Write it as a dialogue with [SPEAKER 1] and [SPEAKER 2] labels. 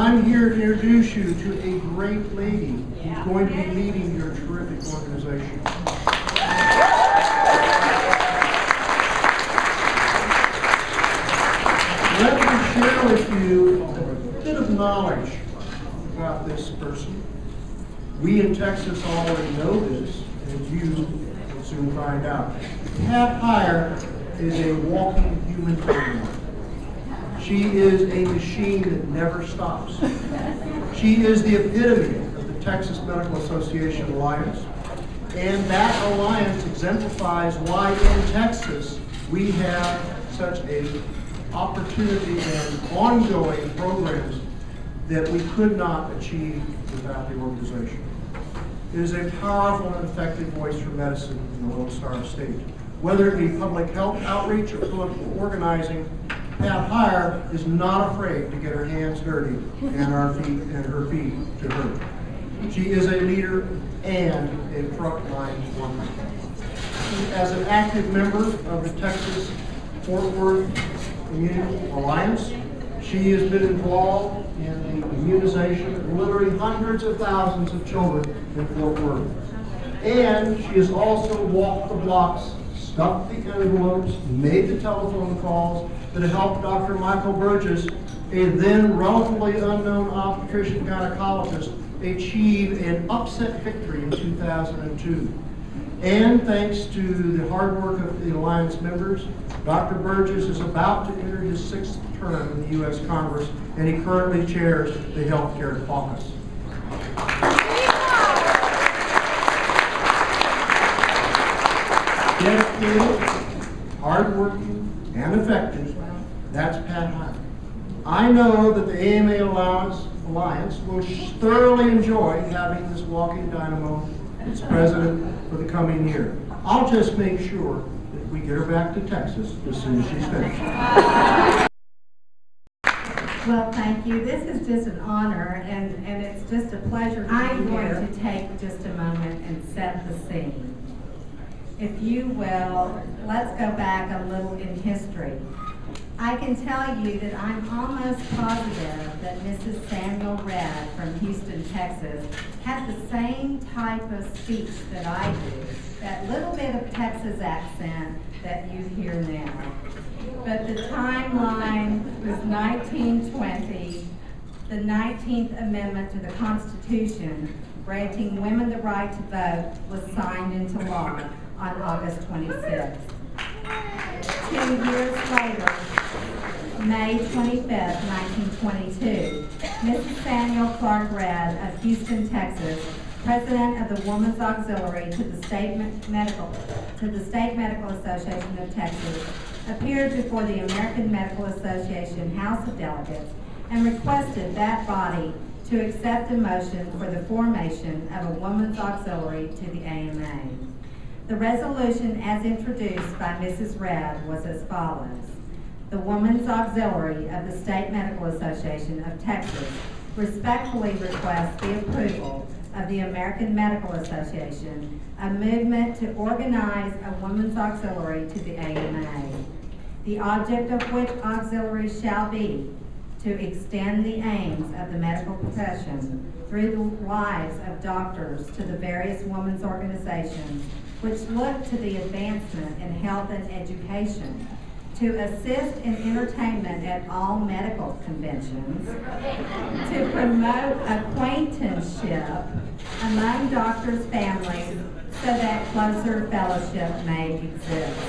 [SPEAKER 1] I'm here to introduce you to a great lady who's going to be leading your terrific organization. Let me share with you a bit of knowledge about this person. We in Texas already know this, and you will soon find out. Pat Hyer is a walking human being. She is a machine that never stops. She is the epitome of the Texas Medical Association Alliance, and that alliance exemplifies why in Texas we have such an opportunity and ongoing programs that we could not achieve without the organization. It is a powerful and effective voice for medicine in the Lone Star State. Whether it be public health outreach or political organizing, Pat Hyer is not afraid to get her hands dirty and her feet to hurt. She is a leader and a frontline woman. As an active member of the Texas Fort Worth Immunity Alliance, she has been involved in the immunization of literally hundreds of thousands of children in Fort Worth. And she has also walked the blocks, stuffed the envelopes, made the telephone calls that helped Dr. Michael Burgess, a then relatively unknown obstetrician gynecologist, achieve an upset victory in 2002. And thanks to the hard work of the Alliance members, Dr. Burgess is about to enter his 6th term in the U.S. Congress, and he currently chairs the Healthcare Caucus. Dedicated, hardworking, and effective, that's Pat Hyer. I know that the AMA Alliance will thoroughly enjoy having this walking dynamo as president for the coming year. I'll just make sure that we get her back to Texas as soon as she's finished.
[SPEAKER 2] Well, thank you. This is just an honor, and it's just a pleasure to be here. I'm going to take just a moment and set the scene. If you will, let's go back a little in history. I can tell you that I'm almost positive that Mrs. Samuel Redd from Houston, Texas, had the same type of speech that I do, that little bit of Texas accent that you hear now. But the timeline was 1920, the 19th Amendment to the Constitution, granting women the right to vote, was signed into law on August 26th. 2 years later, May 25th, 1922, Mrs. Samuel Clark Redd of Houston, Texas, president of the Women's Auxiliary to the State Medical Association of Texas, appeared before the American Medical Association House of Delegates and requested that body to accept a motion for the formation of a Women's Auxiliary to the AMA. The resolution as introduced by Mrs. Redd was as follows. The Women's Auxiliary of the State Medical Association of Texas respectfully requests the approval of the American Medical Association, a movement to organize a Women's Auxiliary to the AMA. The object of which auxiliary shall be to extend the aims of the medical profession through the lives of doctors to the various women's organizations which look to the advancement in health and education, to assist in entertainment at all medical conventions, to promote acquaintanceship among doctors' families so that closer fellowship may exist.